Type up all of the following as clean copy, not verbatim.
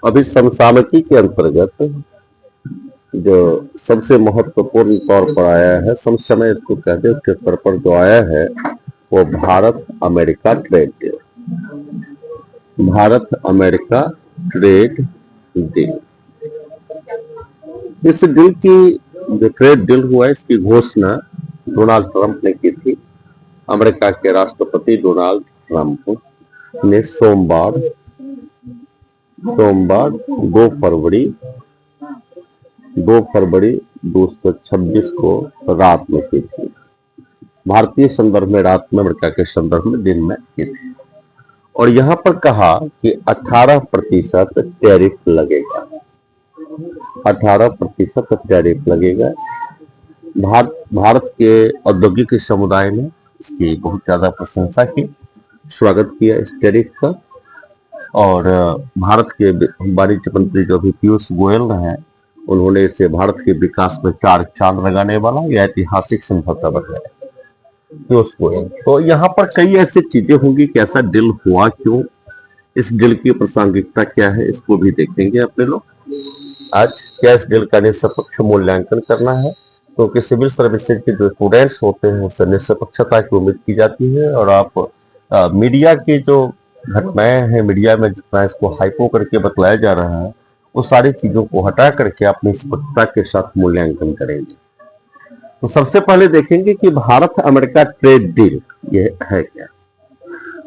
अभी समसामयिकी के अंतर्गत जो सबसे महत्वपूर्ण तौर पर आया है, समसमय इसको कहते हैं, उसके स्तर पर जो आया है वो Bharat America trade deal. Bharat America trade deal, इस डील की जो ट्रेड डील हुआ है इसकी घोषणा डोनाल्ड ट्रंप ने की थी। अमेरिका के राष्ट्रपति डोनाल्ड ट्रंप ने सोमवार 2 फरवरी 226 को रात में की थी। भारतीय संदर्भ में रात में, अमेरिका के संदर्भ में दिन में की थी। और यहां पर कहा कि 18% टैरिफ लगेगा। 18% टैरिफ लगेगा। भारत के औद्योगिक समुदाय ने इसकी बहुत ज्यादा प्रशंसा की, स्वागत किया इस टैरिफ का। और भारत के वाणिज्य मंत्री जो भी पीयूष गोयल हैं, उन्होंने इसे भारत के विकास में 4 चांद लगाने वाला यह ऐतिहासिक समझौता बताया पीयूष गोयल। तो यहाँ पर कई ऐसी चीजें होंगी कि ऐसा डील हुआ क्यों, इस डील की प्रासंगिकता क्या है, इसको भी देखेंगे अपने लोग आज। क्या इस डील का निष्पक्ष मूल्यांकन करना है, क्योंकि सिविल सर्विसेज के जो स्टूडेंट्स होते हैं उससे निष्पक्षता की उम्मीद की जाती है। और आप मीडिया की जो घटनाएं हैं, मीडिया में जितना इसको हाइपो करके बतलाया जा रहा है, वो सारी चीजों को हटा करके अपनी निष्पक्षता के साथ मूल्यांकन करेंगे। तो सबसे पहले देखेंगे कि भारत अमेरिका ट्रेड डील ये है क्या।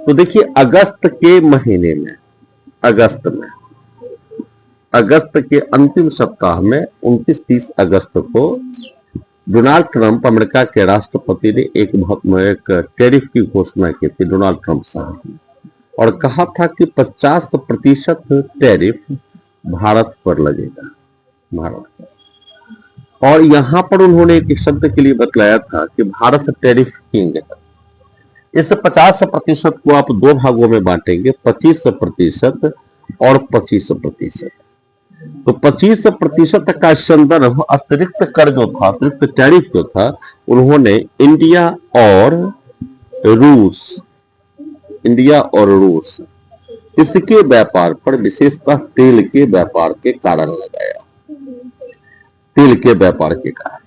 तो देखिए, अगस्त के महीने में, अगस्त के अंतिम सप्ताह में 29-30 अगस्त को डोनाल्ड ट्रंप, अमेरिका के राष्ट्रपति ने एक टैरिफ की घोषणा की थी, डोनाल्ड ट्रंप साहब ने, और कहा था कि 50% टैरिफ भारत पर लगेगा, भारत पर। और यहां पर उन्होंने एक शब्द के लिए बतलाया था कि भारत टैरिफ किंग है। इस 50% को आप 2 भागों में बांटेंगे, 25% और 25%। तो 25% का संदर्भ अतिरिक्त कर जो था, अतिरिक्त टैरिफ जो था, उन्होंने इंडिया और रूस इसके व्यापार पर, विशेषतः तेल के व्यापार के कारण लगाया। तेल के व्यापार के कारण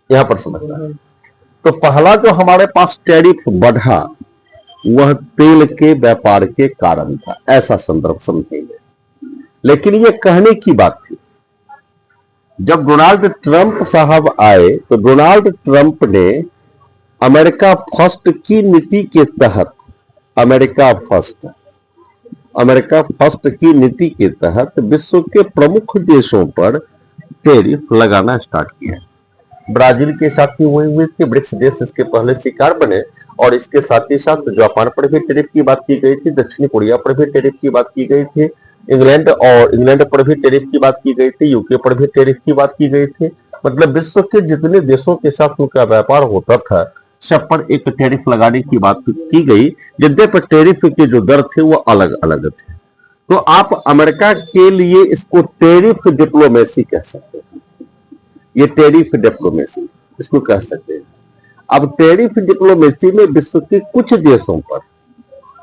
यहां पर समझना है। तो पहला जो हमारे पास टैरिफ बढ़ा वह तेल के व्यापार के कारण था, ऐसा संदर्भ समझेंगे। लेकिन ये कहने की बात थी। जब डोनाल्ड ट्रंप साहब आए तो डोनाल्ड ट्रंप ने अमेरिका फर्स्ट की नीति के तहत, अमेरिका फर्स्ट की नीति के तहत विश्व के प्रमुख देशों पर टैरिफ लगाना स्टार्ट किया। ब्राजील के साथ भी हुई थी, ब्रिक्स देश इसके पहले शिकार बने। और इसके साथ ही साथ जापान पर भी टैरिफ की बात की गई थी, दक्षिण कोरिया पर भी टैरिफ की बात की गई थी, इंग्लैंड पर भी टैरिफ की बात की गई थी, यूके पर भी टैरिफ की बात की गई थी। मतलब विश्व के जितने देशों के साथ उनका व्यापार होता था, सब पर एक टैरिफ लगाने की बात की गई, जिनके पर टैरिफ के जो दर थे वो अलग अलग थे। तो आप अमेरिका के लिए इसको टैरिफ डिप्लोमेसी कह सकते हैं, ये टैरिफ डिप्लोमेसी इसको कह सकते हैं। अब टैरिफ डिप्लोमेसी में विश्व के कुछ देशों पर,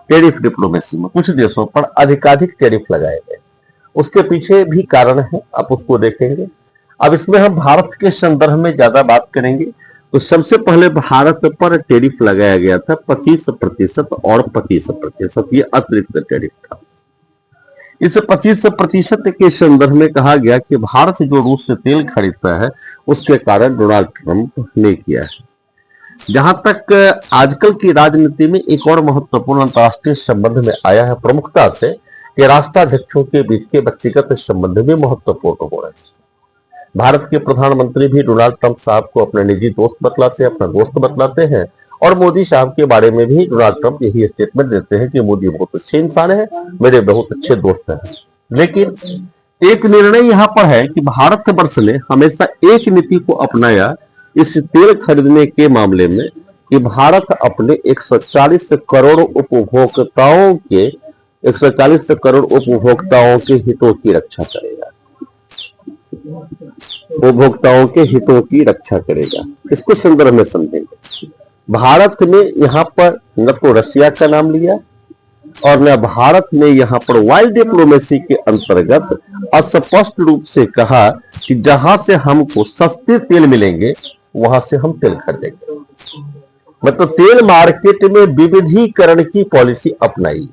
टैरिफ डिप्लोमेसी में कुछ देशों पर अधिकाधिक टैरिफ लगाए गए। उसके पीछे भी कारण है, आप उसको देखेंगे। अब इसमें हम भारत के संदर्भ में ज्यादा बात करेंगे। तो सबसे पहले भारत पर टैरिफ लगाया गया था 25% और 25%, ये अतिरिक्त टैरिफ था। इस 25% के संदर्भ में कहा गया कि भारत जो रूस से तेल खरीदता है उसके कारण डोनाल्ड ट्रंप ने किया है। जहां तक आजकल की राजनीति में एक और महत्वपूर्ण अंतर्राष्ट्रीय संबंध में आया है प्रमुखता से, कि राष्ट्राध्यक्षों के बीच के व्यक्तिगत संबंध भी महत्वपूर्ण हो रहे हैं। भारत के प्रधानमंत्री भी डोनाल्ड ट्रंप साहब को अपना निजी दोस्त बतलाते हैं, अपना दोस्त बतलाते हैं। और मोदी साहब के बारे में भी डोनाल्ड ट्रंप यही स्टेटमेंट देते हैं कि मोदी बहुत अच्छे इंसान है, मेरे बहुत अच्छे दोस्त हैं। लेकिन एक निर्णय यहाँ पर है कि भारत वर्ष ने हमेशा एक नीति को अपनाया इस तेल खरीदने के मामले में, कि भारत अपने 140 करोड़ उपभोक्ताओं के हितों की रक्षा करेगा, उपभोक्ताओं के हितों की रक्षा करेगा। इसको संदर्भ में समझेंगे। भारत ने यहाँ पर न तो रशिया का नाम लिया, और न भारत ने यहाँ पर वाइल्ड डिप्लोमेसी के अंतर्गत अस्पष्ट रूप से कहा कि जहां से हमको सस्ते तेल मिलेंगे वहां से हम तेल खरीदेंगे। मतलब तेल मार्केट में विविधीकरण की पॉलिसी अपनाई।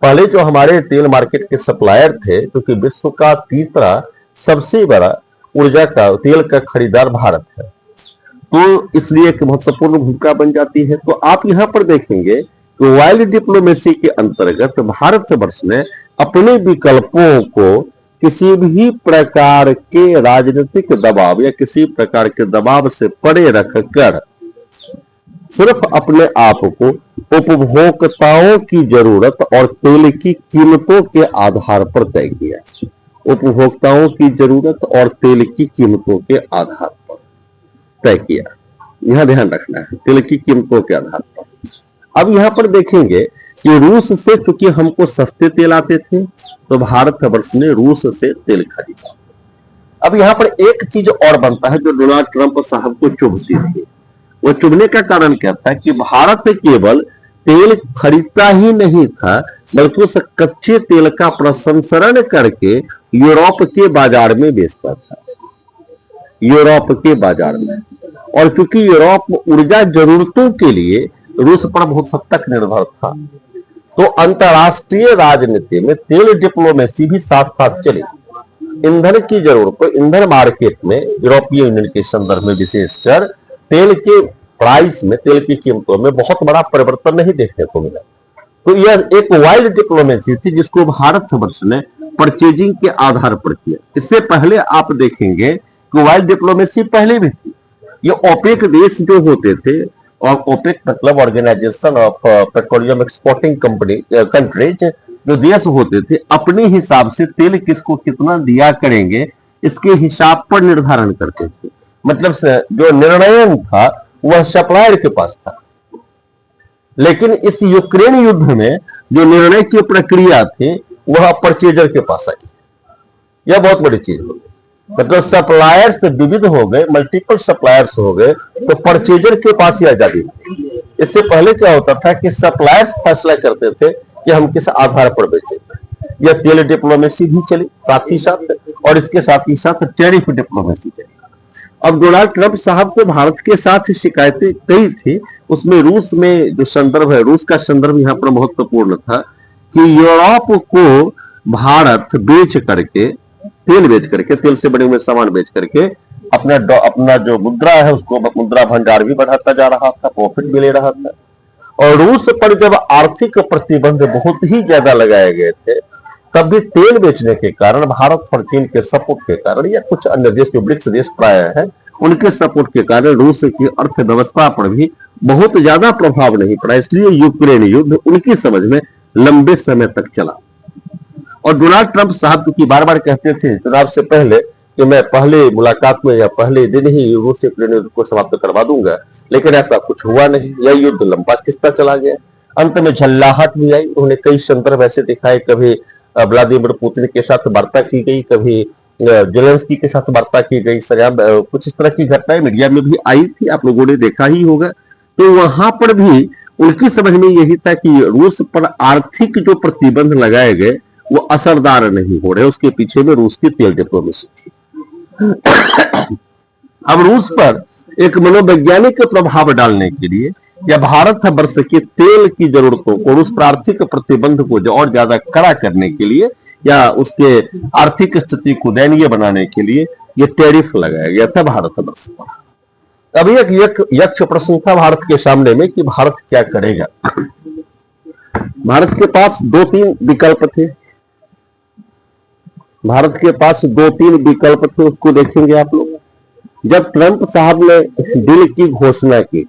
पहले जो हमारे तेल मार्केट के सप्लायर थे, क्योंकि विश्व का तीसरा सबसे बड़ा ऊर्जा का तेल का खरीदार भारत है, तो इसलिए एक महत्वपूर्ण भूमिका बन जाती है। तो आप यहां पर देखेंगे कि वाइल्ड डिप्लोमेसी के अंतर्गत भारतवर्ष ने अपने विकल्पों को किसी भी प्रकार के राजनीतिक दबाव या किसी प्रकार के दबाव से परे रखकर सिर्फ अपने आप को उपभोक्ताओं की जरूरत और तेल की कीमतों के आधार पर तय किया। उपभोक्ताओं की जरूरत और तेल की कीमतों के आधार पर तय किया, यहां ध्यान रखना है, तेल की कीमतों के आधार पर। अब यहां पर देखेंगे कि रूस से चूंकि हमको सस्ते तेल आते थे तो भारतवर्ष ने रूस से तेल खरीदा। अब यहां पर एक चीज और बनता है जो डोनाल्ड ट्रंप साहब को चुभती थी। वो चुभने का कारण क्या था कि भारत केवल तेल खरीदता ही नहीं था बल्कि उस कच्चे तेल का प्रसंस्करण करके यूरोप के बाजार में बेचता था, यूरोप के बाजार में। और क्योंकि यूरोप ऊर्जा जरूरतों के लिए रूस पर बहुत हद तक निर्भर था, तो अंतरराष्ट्रीय राजनीति में तेल डिप्लोमेसी भी साथ साथ चली। ईंधन की जरूरत, ईंधन मार्केट में यूरोपीय यूनियन के संदर्भ में विशेषकर तेल के प्राइस में, तेल की कीमतों में बहुत बड़ा परिवर्तन नहीं देखने को मिला। तो यह एक वाइल्ड डिप्लोमेसी थी जिसको भारतवर्ष ने परचेजिंग के आधार पर किया। इससे पहले आप देखेंगे कि वाइल्ड डिप्लोमेसी पहले भी थी। ये ओपेक देश जो होते थे, और ओपेक मतलब organization of petroleum exporting countries, जो देश होते थे अपने हिसाब से तेल किसको कितना दिया करेंगे इसके हिसाब पर निर्धारण करते थे। मतलब जो निर्णय था वह सप्लायर के पास था, लेकिन इस यूक्रेन युद्ध में जो निर्णय की प्रक्रिया थी वह परचेजर के पास आई। यह बहुत बड़ी चीज होगी। मतलब सप्लायर्स विविध हो गए, मल्टीपल सप्लायर्स हो गए, तो परचेजर के पास ही आजादी थी। इससे पहले क्या होता था कि सप्लायर्स फैसला करते थे कि हम किस आधार पर बेचेंगे। यह तेल डिप्लोमेसी भी चली साथ ही साथ, और इसके साथ ही साथ टैरिफ डिप्लोमेसी चली। अब डोनाल्ड ट्रंप साहब को भारत के साथ शिकायतें कई थी, उसमें रूस में जो संदर्भ है, रूस का संदर्भ यहाँ पर महत्वपूर्ण था कि यूरोप को भारत बेच करके, तेल बेच करके, तेल से बने हुए सामान बेच करके अपना जो मुद्रा है उसको मुद्रा भंडार भी बढ़ाता जा रहा था, प्रॉफिट भी ले रहा था। और रूस पर जब आर्थिक प्रतिबंध बहुत ही ज्यादा लगाए गए थे तब भी तेल बेचने के कारण, भारत और चीन के सपोर्ट के कारण, या कुछ अन्य देश जो ब्रिक्स देश प्राय है उनके सपोर्ट के कारण रूस की अर्थव्यवस्था पर भी बहुत ज्यादा प्रभाव नहीं पड़ा। इसलिए यूक्रेन युद्ध उनकी समझ में लंबे समय तक चला। और डोनाल्ड ट्रंप साहब की बार बार कहते थे चुनाव से पहले कि मैं पहले मुलाकात में या पहले दिन ही रूस यूक्रेन युद्ध को समाप्त करवा दूंगा, लेकिन ऐसा कुछ हुआ नहीं। यह युद्ध लंबा खिंचता चला गया, अंत में झल्लाहट भी आई। उन्होंने कई संदर्भ ऐसे दिखाए, कभी व्लादिमीर पुतिन के साथ वार्ता की गई, कभी जेलेंस्की के साथ वार्ता की गई, कुछ इस तरह की घटनाएं मीडिया में भी आई थी, आप लोगों ने देखा ही होगा। तो वहां पर भी उनकी समझ में यही था कि रूस पर आर्थिक जो प्रतिबंध लगाए गए वो असरदार नहीं हो रहे, उसके पीछे में रूस की तेल डिप्लोमेसी थी। अब रूस पर एक मनोवैज्ञानिक प्रभाव डालने के लिए या भारत वर्ष के तेल की जरूरतों को, रूस पर आर्थिक प्रतिबंध को और ज्यादा कड़ा करने के लिए या उसके आर्थिक स्थिति को दयनीय बनाने के लिए यह टैरिफ लगाया गया था भारत वर्ष पर। अब एक यक्ष प्रश्न था भारत के सामने में कि भारत क्या करेगा। भारत के पास दो तीन विकल्प थे, भारत के पास दो तीन विकल्प थे, उसको देखेंगे आप लोग। जब ट्रंप साहब ने डील की घोषणा की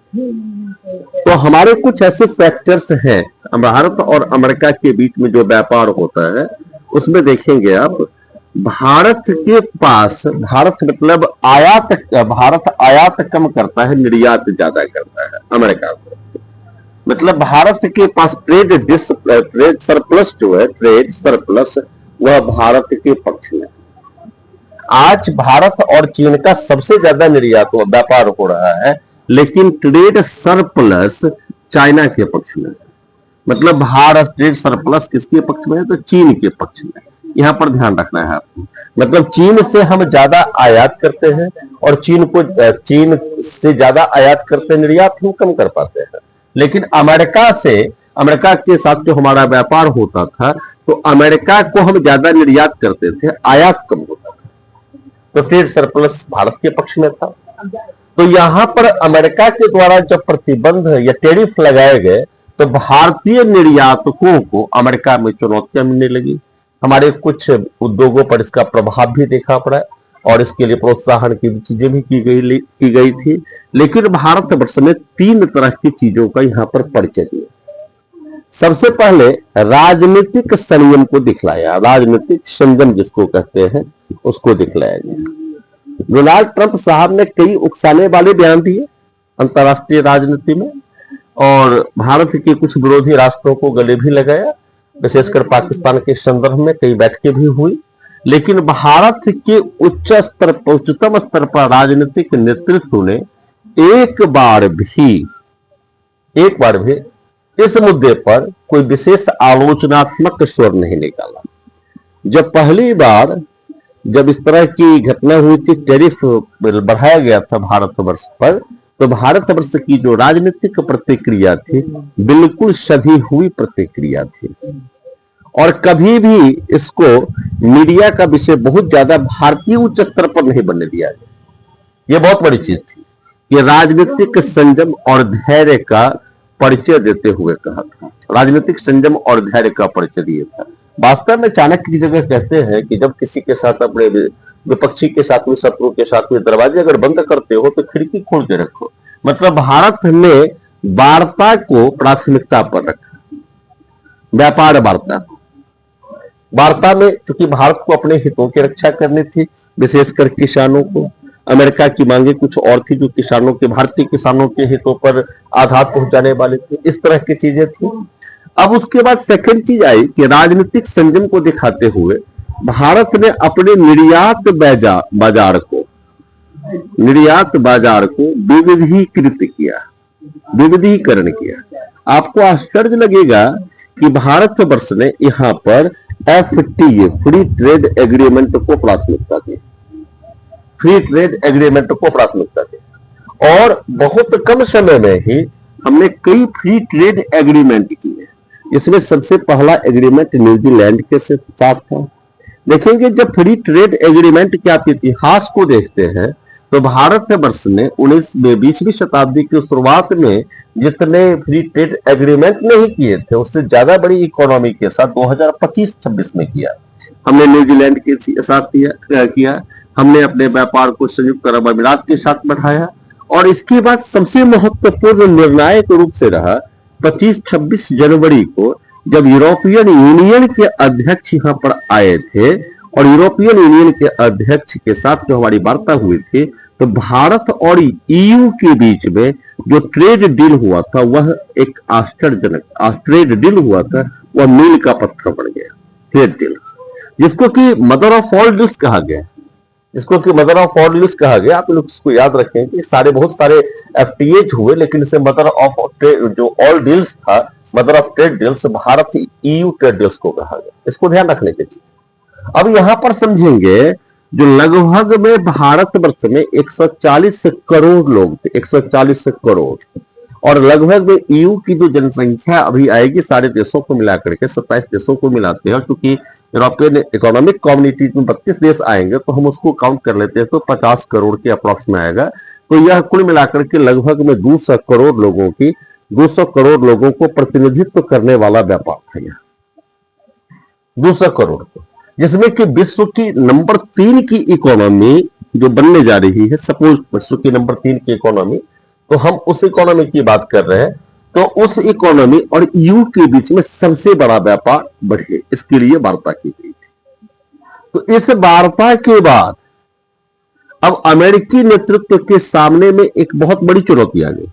तो हमारे कुछ ऐसे सेक्टर्स हैं, भारत और अमेरिका के बीच में जो व्यापार होता है उसमें देखेंगे आप, भारत के पास, भारत मतलब भारत आयात कम करता है, निर्यात ज्यादा करता है अमेरिका को। मतलब भारत के पास ट्रेड सरप्लस जो है, ट्रेड सरप्लस वह भारत के पक्ष में। आज भारत और चीन का सबसे ज्यादा निर्यात व्यापार हो रहा है, लेकिन ट्रेड सरप्लस चाइना के पक्ष में। मतलब भारत ट्रेड सरप्लस किसके पक्ष में है? तो चीन के पक्ष में। यहां पर ध्यान रखना है आपको। मतलब चीन से हम ज्यादा आयात करते हैं और चीन से ज्यादा आयात करते, निर्यात हम कम कर पाते हैं। लेकिन अमेरिका के साथ जो हमारा व्यापार होता था, तो अमेरिका को हम ज्यादा निर्यात करते थे, आयात कम होता था। तो ट्रेड सरप्लस भारत के पक्ष में था। तो यहां पर अमेरिका के द्वारा जब प्रतिबंध या टैरिफ लगाए गए, तो भारतीय निर्यातकों को अमेरिका में चुनौतियां मिलने लगी। हमारे कुछ उद्योगों पर इसका प्रभाव भी देखा पड़ा और इसके लिए प्रोत्साहन की चीजें भी की गई थी। लेकिन भारतवर्ष ने 3 तरह की चीजों का यहां पर परिचय दिया। सबसे पहले राजनीतिक संयम को दिखलाया, राजनीतिक संयम जिसको कहते हैं उसको दिखलाया गया। डोनाल्ड ट्रंप साहब ने कई उकसाने वाले बयान दिए अंतर्राष्ट्रीय राजनीति में और भारत के कुछ विरोधी राष्ट्रों को गले भी लगाया। विशेषकर पाकिस्तान के संदर्भ में कई बैठकें भी हुई। लेकिन भारत के उच्चतम स्तर पर राजनीतिक नेतृत्व ने एक बार भी इस मुद्दे पर कोई विशेष आलोचनात्मक स्वर नहीं निकाला। जब पहली बार जब इस तरह की घटना हुई थी, टैरिफ बढ़ाया गया था भारतवर्ष पर, तो भारतवर्ष की जो राजनीतिक प्रतिक्रिया थी बिल्कुल सधी हुई प्रतिक्रिया थी और कभी भी इसको मीडिया का विषय बहुत ज्यादा भारतीय उच्च स्तर पर नहीं बनने दिया गया। यह बहुत बड़ी चीज थी कि राजनीतिक संयम और धैर्य का परिचय देते हुए कहा था, राजनीतिक संयम और धैर्य का परिचय दिया था। वास्तव में चाणक्य की जगह कहते हैं कि जब किसी के साथ, अपने विपक्षी के साथ में, शत्रु के साथ में दरवाजे अगर बंद करते हो तो खिड़की खोल के रखो। मतलब भारत ने वार्ता को प्राथमिकता पर रखा, व्यापार वार्ता में, क्योंकि भारत को अपने हितों की रक्षा करनी थी, विशेषकर किसानों को। अमेरिका की मांगे कुछ और थी जो किसानों के, भारतीय किसानों के हितों पर आघात पहुंचाने वाली थी। इस तरह की चीजें थी। अब उसके बाद सेकंड चीज आई कि राजनीतिक संयम को दिखाते हुए भारत ने अपने निर्यात बाजार को विविधीकरण किया। आपको आश्चर्य लगेगा कि भारतवर्ष ने यहां पर FTA, फ्री ट्रेड एग्रीमेंट को प्राथमिकता दी, और बहुत कम समय में ही हमने कई फ्री ट्रेड एग्रीमेंट किए। इसमें सबसे पहला एग्रीमेंट न्यूजीलैंड के साथ था। देखेंगे जब फ्री ट्रेड एग्रीमेंट के आप इतिहास को देखते हैं तो भारतवर्ष ने 20वीं शताब्दी की शुरुआत में जितने फ्री ट्रेड एग्रीमेंट नहीं किए थे, उससे ज्यादा बड़ी इकोनॉमी के साथ 2025-26 में किया। हमने न्यूजीलैंड के साथ किया, हमने अपने व्यापार को संयुक्त अरब अमीरात के साथ बढ़ाया, और इसके बाद सबसे महत्वपूर्ण निर्णायक रूप से रहा 25-26 जनवरी को, जब यूरोपियन यूनियन के अध्यक्ष यहां पर आए थे और यूरोपियन यूनियन के अध्यक्ष के साथ जो हमारी वार्ता हुई थी, तो भारत और EU के बीच में जो ट्रेड डील हुआ था वह एक आश्चर्यजनक ट्रेड डील हुआ था, वह मील का पत्थर बन गया। ट्रेड डील जिसको कि मदर ऑफ ऑल डील्स कहा गया, आप लोग इसको याद रखें कि बहुत सारे FTA हुए, लेकिन इसे मदर ऑफ जो ऑल डील्स था, mother of trade deals, Bharat EU trade deals को कहा गया। इसको ध्यान रखने की चीज। अब यहां पर समझेंगे जो लगभग में भारतवर्ष में 140 करोड़ लोग थे, 140 करोड़, और लगभग में EU की जो जनसंख्या अभी आएगी सारे देशों को मिलाकर के 27 देशों को मिलाते हैं, क्योंकि यूरोपियन इकोनॉमिक कम्युनिटी में 32 देश आएंगे तो हम उसको काउंट कर लेते हैं, तो 50 करोड़ के अप्रॉक्स में आएगा। तो यह कुल मिलाकर के लगभग में 200 करोड़ लोगों को प्रतिनिधित्व करने वाला व्यापार था यह, 200 करोड़ को, जिसमें कि विश्व की नंबर 3 की इकोनॉमी जो बनने जा रही है, सपोज विश्व की नंबर 3 की इकोनॉमी, तो हम उस इकोनॉमी की बात कर रहे हैं, तो उस इकोनॉमी और EU के बीच में सबसे बड़ा व्यापार बढ़े, इसके लिए वार्ता की गई थी। तो इस वार्ता के बाद अब अमेरिकी नेतृत्व के सामने में एक बहुत बड़ी चुनौती आ गई।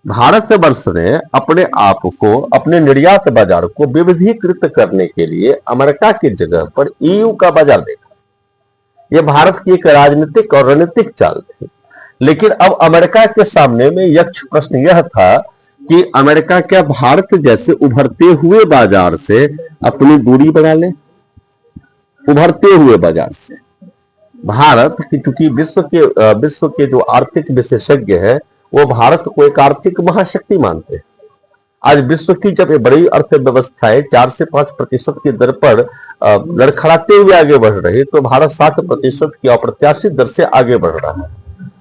भारतवर्ष ने अपने आप को, अपने निर्यात बाजार को विविधीकृत करने के लिए अमेरिका की जगह पर EU का बाजार देखा। यह भारत की एक राजनीतिक और रणनीतिक चाल थी। लेकिन अब अमेरिका के सामने में यक्ष प्रश्न यह था कि अमेरिका क्या भारत जैसे उभरते हुए बाजार से अपनी दूरी बना ले? उभरते हुए बाजार से भारत की, क्योंकि विश्व के जो आर्थिक विशेषज्ञ है वो भारत को एक आर्थिक महाशक्ति मानते हैं। आज विश्व की जब ये बड़ी अर्थव्यवस्थाएं 4 से 5% की दर पर लड़खड़ाते हुए आगे बढ़ रही, तो भारत 7% की अप्रत्याशित दर से आगे बढ़ रहा है।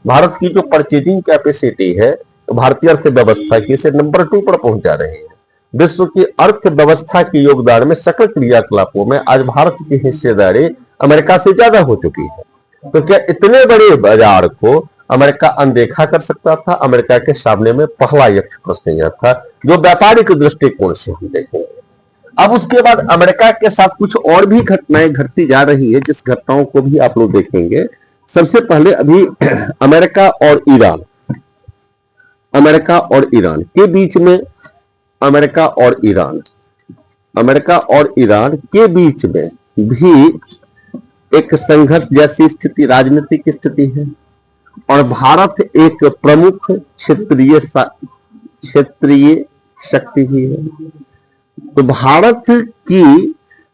भारत की जो परचेजिंग कैपेसिटी है भारतीय अर्थव्यवस्था की, इसे नंबर 2 पर पहुंचा रही है। विश्व की अर्थव्यवस्था के योगदान में सकल क्रियाकलापों में आज भारत की हिस्सेदारी अमेरिका से ज्यादा हो चुकी है। तो क्या इतने बड़े बाजार को अमेरिका अनदेखा कर सकता था? अमेरिका के सामने में पहला यक्ष प्रश्न यह था, जो व्यापारिक दृष्टिकोण से हम देखेंगे। अब उसके बाद अमेरिका के साथ कुछ और भी घटनाएं घटती जा रही है, जिस घटनाओं को भी आप लोग देखेंगे। सबसे पहले अभी अमेरिका और ईरान के बीच में अमेरिका और ईरान के बीच में भी एक संघर्ष जैसी स्थिति, राजनीतिक स्थिति है। और भारत एक प्रमुख क्षेत्रीय शक्ति भी है। तो भारत की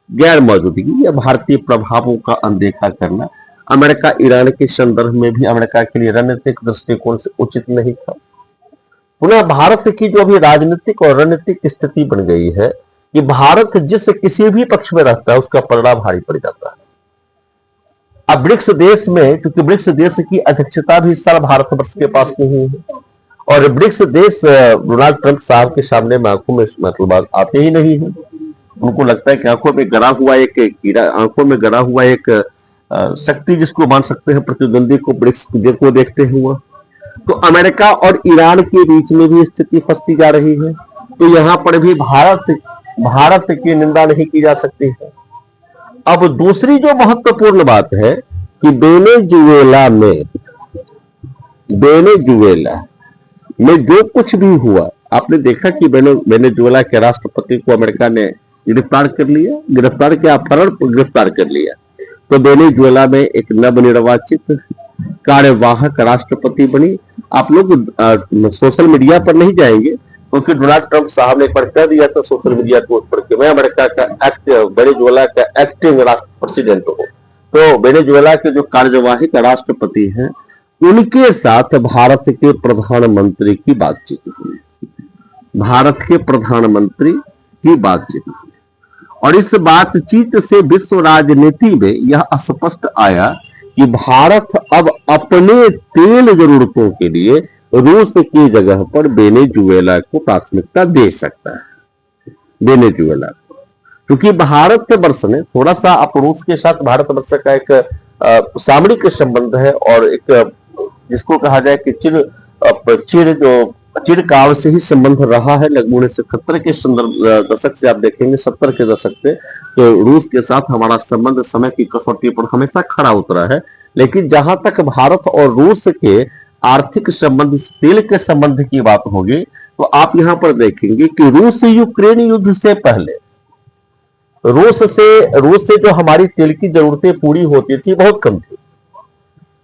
गैर मौजूदगी या भारतीय प्रभावों का अनदेखा करना अमेरिका ईरान के संदर्भ में भी अमेरिका के लिए रणनीतिक दृष्टिकोण से उचित नहीं था। पुनः भारत की जो अभी राजनीतिक और रणनीतिक स्थिति बन गई है कि भारत जिस किसी भी पक्ष में रहता है उसका पलड़ा भारी पड़ जाता है। अब ब्रिक्स देश में, क्योंकि ब्रिक्स देश की अध्यक्षता भी इस साल भारतवर्ष के पास नहीं है, और ब्रिक्स देश डोनाल्ड ट्रंप साहब के सामने में आंखों में मतलब आते ही नहीं है। उनको लगता है कि आंखों में गड़ा हुआ एक कीड़ा, आंखों में गड़ा हुआ एक शक्ति जिसको मान सकते हैं प्रतिद्वंदी को ब्रिक्स को देखते हुए। तो अमेरिका और ईरान के बीच में भी स्थिति फंसती जा रही है। तो यहां पर भी भारत की निंदा नहीं की जा सकती है। अब दूसरी जो महत्वपूर्ण बात है कि वेनेजुएला में जो कुछ भी हुआ, आपने देखा कि वेनेजुएला के राष्ट्रपति को अमेरिका ने गिरफ्तार कर लिया। तो वेनेजुएला में एक नवनिर्वाचित कार्यवाहक राष्ट्रपति बनी। आप लोग सोशल मीडिया पर नहीं जाएंगे, क्योंकि डोनाल्ड ट्रंप साहब ने एक बार कह दिया था सोशल मीडिया को ऊपर कि मैं अमेरिका का वेनेजुएला का एक्टिंग राष्ट्र प्रेसिडेंट हूं। तो वेनेजुएला के जो कार्यवाहक राष्ट्रपति हैं उनके साथ भारत के प्रधानमंत्री की बातचीत हुई। और इस बातचीत से विश्व राजनीति में यह स्पष्ट आया कि भारत अब अपने तेल जरूरतों के लिए रूस की जगह पर वेनेजुएला को प्राथमिकता दे सकता है। वेनेजुएला को, क्योंकि भारतवर्ष ने थोड़ा सा, अब रूस के साथ भारतवर्ष का एक सामरिक संबंध है, और एक जिसको कहा जाए कि चिरकाल से ही संबंध रहा है। लगभग 1970 के दशक से आप देखेंगे, 70 के दशक से तो रूस के साथ हमारा संबंध समय की कसौटी पर हमेशा खड़ा उतरा है। लेकिन जहां तक भारत और रूस के आर्थिक संबंध, तेल के संबंध की बात होगी, तो आप यहां पर देखेंगे कि रूस यूक्रेन युद्ध से पहले रूस से जो हमारी तेल की जरूरतें पूरी होती थी बहुत कम थी।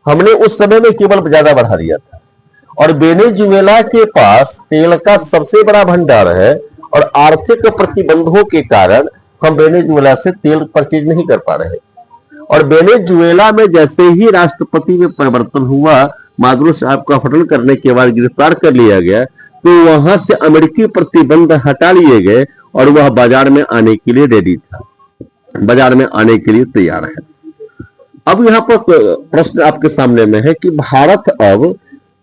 हमने उस समय में केवल ज्यादा बढ़ा दिया था। और वेनेजुएला के पास तेल का सबसे बड़ा भंडार है, और आर्थिक प्रतिबंधों के कारण हम वेनेजुएला से तेल परचेज नहीं कर पा रहे। और वेनेजुएला में जैसे ही राष्ट्रपति में परिवर्तन हुआ, मादुरो साहब का अपहरण करने के बाद गिरफ्तार कर लिया गया, तो वहां से अमेरिकी प्रतिबंध हटा लिए गए और वह बाजार में आने के लिए रेडी था, बाजार में आने के लिए तैयार है। अब यहाँ पर प्रश्न आपके सामने में है कि भारत अब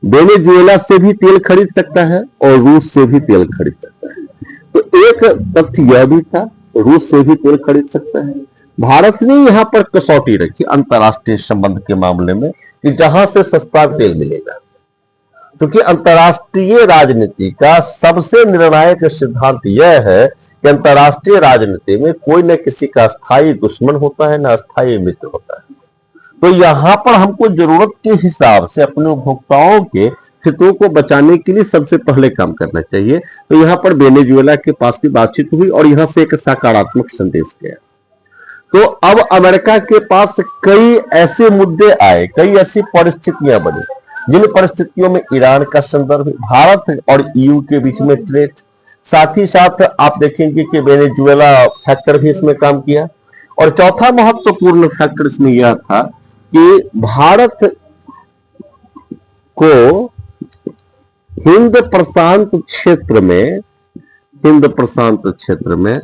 वेनेजुएला से भी तेल खरीद सकता है और रूस से भी तेल खरीद सकता है। तो एक तथ्य यह भी था, रूस से भी तेल खरीद सकता है। भारत ने यहां पर कसौटी रखी अंतर्राष्ट्रीय संबंध के मामले में कि जहां से सस्ता तेल मिलेगा, क्योंकि अंतर्राष्ट्रीय राजनीति का सबसे निर्णायक सिद्धांत यह है कि अंतर्राष्ट्रीय राजनीति में कोई न किसी का स्थायी दुश्मन होता है, न अस्थायी मित्र होता है। तो यहां पर हमको जरूरत के हिसाब से अपने उपभोक्ताओं के हितों को बचाने के लिए सबसे पहले काम करना चाहिए। तो यहां पर वेनेजुएला के पास की बातचीत हुई और यहां से एक सकारात्मक संदेश गया। तो अब अमेरिका के पास कई ऐसे मुद्दे आए, कई ऐसी परिस्थितियां बनी जिन परिस्थितियों में ईरान का संदर्भ, भारत और ईयू के बीच में ट्रेड, साथ ही साथ आप देखेंगे कि वेनेजुएला फैक्टर भी इसमें काम किया। और चौथा महत्वपूर्ण फैक्टर इसमें यह था कि भारत को हिंद प्रशांत क्षेत्र में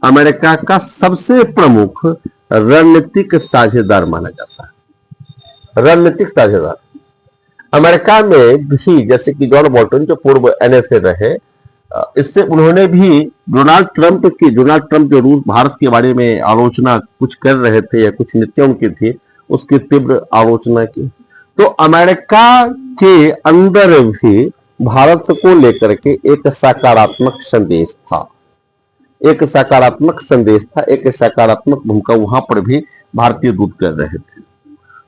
अमेरिका का सबसे प्रमुख रणनीतिक साझेदार माना जाता है। रणनीतिक साझेदार अमेरिका में भी, जैसे कि जॉन बोल्टन जो पूर्व एनएसए रहे, इससे उन्होंने भी डोनाल्ड ट्रंप जो रूस भारत के बारे में आलोचना कुछ कर रहे थे या कुछ नीतियों की थी, उसकी तीव्र आलोचना की। तो अमेरिका के अंदर भी भारत को लेकर के एक सकारात्मक संदेश था, एक सकारात्मक भूमिका वहां पर भी भारतीय दूत कर रहे थे।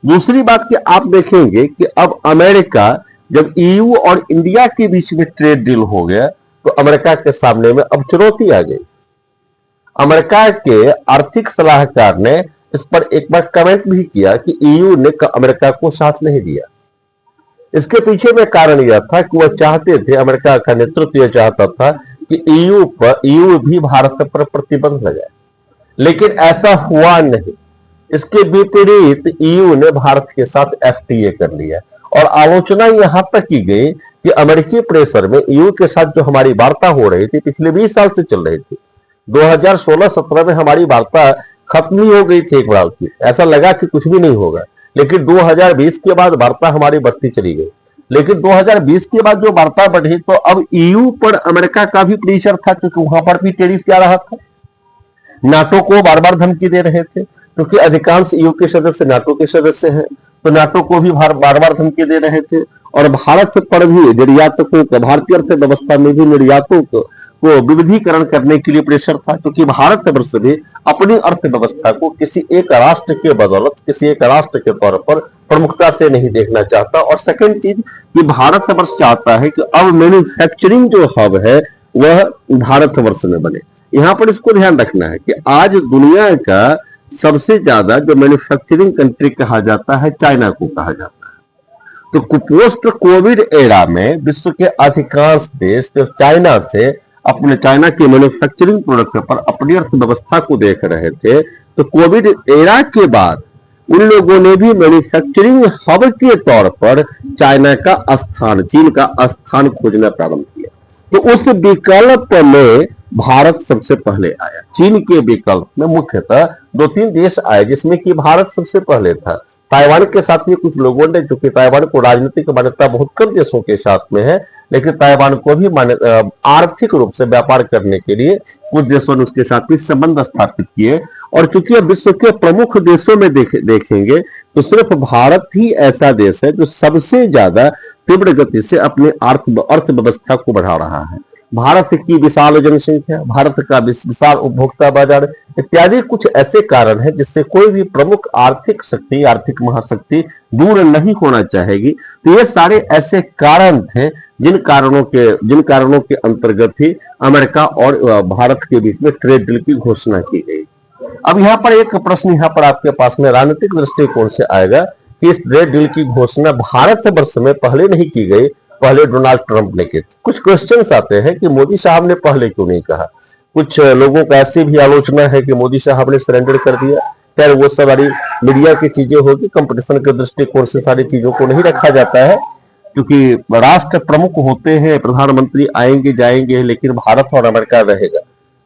दूसरी बात कि आप देखेंगे कि अब अमेरिका, जब ईयू और इंडिया के बीच में ट्रेड डील हो गया, तो अमेरिका के सामने में अब चुनौती आ गई। अमेरिका के आर्थिक सलाहकार ने इस पर एक बार कमेंट भी किया कि ईयू ने अमेरिका को साथ नहीं दिया। इसके पीछे में कारण यह था कि वह चाहते थे, अमेरिका का नेतृत्व यह चाहता था कि ईयू भी भारत पर प्रतिबंध लगाए, लेकिन ऐसा हुआ नहीं। इसके विपरीत ईयू ने भारत के साथ एफटीए कर लिया और आलोचना यहां तक की गई कि अमेरिकी प्रेशर में ईयू के साथ जो हमारी वार्ता हो रही थी, पिछले 20 साल से चल रही थी, 2016-17 में हमारी वार्ता खत्म ही हो गई थी एक बार की, ऐसा लगा कि कुछ भी नहीं होगा। लेकिन 2020 के बाद वार्ता हमारी बढ़ती चली गई। लेकिन 2020 के बाद जो वार्ता बढ़ी, तो अब ईयू पर अमेरिका का भी प्रेशर था, क्योंकि वहां पर भी टैरिफ क्या रहा था। नाटो को बार बार धमकी दे रहे थे, क्योंकि अधिकांश ईयू के सदस्य नाटो के सदस्य हैं, तो नाटो को भी बार बार धमकी दे रहे थे। और भारत पर भी निर्यातकों को, भारतीय अर्थव्यवस्था में भी निर्यातों को विविधीकरण करने के लिए प्रेशर था, क्योंकि भारत वर्ष भी अपनी अर्थव्यवस्था को किसी एक राष्ट्र के बदौलत, किसी एक राष्ट्र के तौर पर प्रमुखता से नहीं देखना चाहता। और सेकंड चीज कि भारत वर्ष चाहता है कि अब मैन्युफैक्चरिंग जो हब है वह भारत वर्ष में बने। यहां पर इसको ध्यान रखना है कि आज दुनिया का सबसे ज्यादा जो मैन्युफैक्चरिंग कंट्री कहा जाता है, चाइना को कहा जाता है। तो पोस्ट कोविड एरा में विश्व के अधिकांश देश जो चाइना के मैन्युफैक्चरिंग प्रोडक्ट पर अपनी अर्थव्यवस्था को देख रहे थे, तो कोविड एरा के बाद उन लोगों ने भी मैन्युफैक्चरिंग हब के तौर पर चाइना का स्थान, चीन का स्थान खोजना प्रारंभ किया। तो उस विकल्प में भारत सबसे पहले आया। चीन के विकल्प में मुख्यतः 2-3 देश आए, जिसमें कि भारत सबसे पहले था। ताइवान के साथ में कुछ लोगों ने, जो कि ताइवान को राजनीतिक मान्यता बहुत कम देशों के साथ में है, लेकिन ताइवान को भी आर्थिक रूप से व्यापार करने के लिए कुछ देशों ने उसके साथ भी संबंध स्थापित किए। और चूंकि अब विश्व के प्रमुख देशों में देखेंगे तो सिर्फ भारत ही ऐसा देश है जो सबसे ज्यादा तीव्र गति से अपनी अर्थव्यवस्था को बढ़ा रहा है। भारत की विशाल जनसंख्या, भारत का विशाल उपभोक्ता बाजार इत्यादि कुछ ऐसे कारण हैं जिससे कोई भी प्रमुख आर्थिक शक्ति, आर्थिक महाशक्ति दूर नहीं होना चाहेगी। तो ये सारे ऐसे कारण थे जिन कारणों के अंतर्गत ही अमेरिका और भारत के बीच में ट्रेड डील की घोषणा की गई। अब यहाँ पर एक प्रश्न यहाँ पर आपके पास में राजनीतिक दृष्टिकोण से आएगा कि इस ट्रेड डील की घोषणा भारत वर्ष में पहले नहीं की गई, पहले डोनाल्ड ट्रंप ने की। कुछ क्वेश्चंस आते हैं कि मोदी साहब ने पहले क्यों नहीं कहा। कुछ लोगों का ऐसी भी आलोचना है कि मोदी साहब ने सरेंडर कर दिया। खैर वो सारी मीडिया की चीजें होगी, कंपटीशन के दृष्टिकोण से सारी चीजों को नहीं रखा जाता है, क्योंकि राष्ट्र प्रमुख होते हैं, प्रधानमंत्री आएंगे जाएंगे, लेकिन भारत और अमेरिका रहेगा।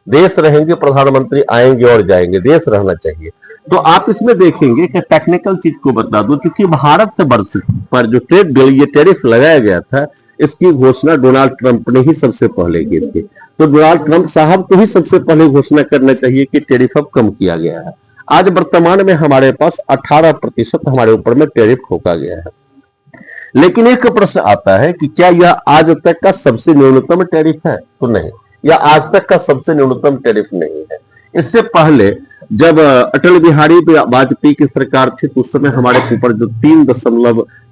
देश रहेंगे, प्रधानमंत्री आएंगे और जाएंगे, देश रहना चाहिए। तो आप इसमें देखेंगे कि टेक्निकल चीज को बता दूं, क्योंकि भारत वर्ष पर जो ट्रेड डील, ये टैरिफ लगाया गया था, इसकी घोषणा डोनाल्ड ट्रंप ने ही सबसे पहले की थी। तो डोनाल्ड ट्रंप साहब को ही सबसे पहले घोषणा करना चाहिए कि टैरिफ अब कम किया गया है। आज वर्तमान में हमारे पास 18% हमारे ऊपर में टैरिफ ठोका गया है। लेकिन एक प्रश्न आता है कि क्या यह आज तक का सबसे न्यूनतम टैरिफ है? तो नहीं, यह आज तक का सबसे न्यूनतम टैरिफ नहीं है। इससे पहले जब अटल बिहारी वाजपेयी की सरकार थी, तो उस समय हमारे ऊपर जो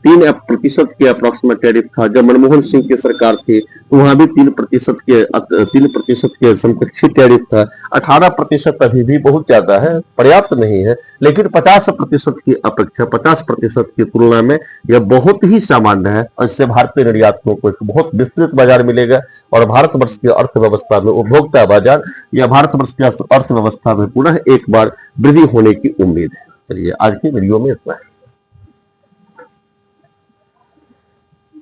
3% के अप्रोक्सीमेट टैरिफ था। जब मनमोहन सिंह की सरकार थी तो वहां भी 3% के समकक्षी टैरिफ था। 18% अभी भी बहुत ज्यादा है, पर्याप्त नहीं है, लेकिन 50% की अपेक्षा 50% की तुलना में यह बहुत ही सामान्य है और इससे भारतीय निर्यातकों को एक बहुत विस्तृत बाजार मिलेगा और भारतवर्ष की अर्थव्यवस्था में उपभोक्ता बाजार या भारतवर्ष की अर्थव्यवस्था में पुनः एक बार वृद्धि होने की उम्मीद है। चलिए आज की वीडियो में इतना है।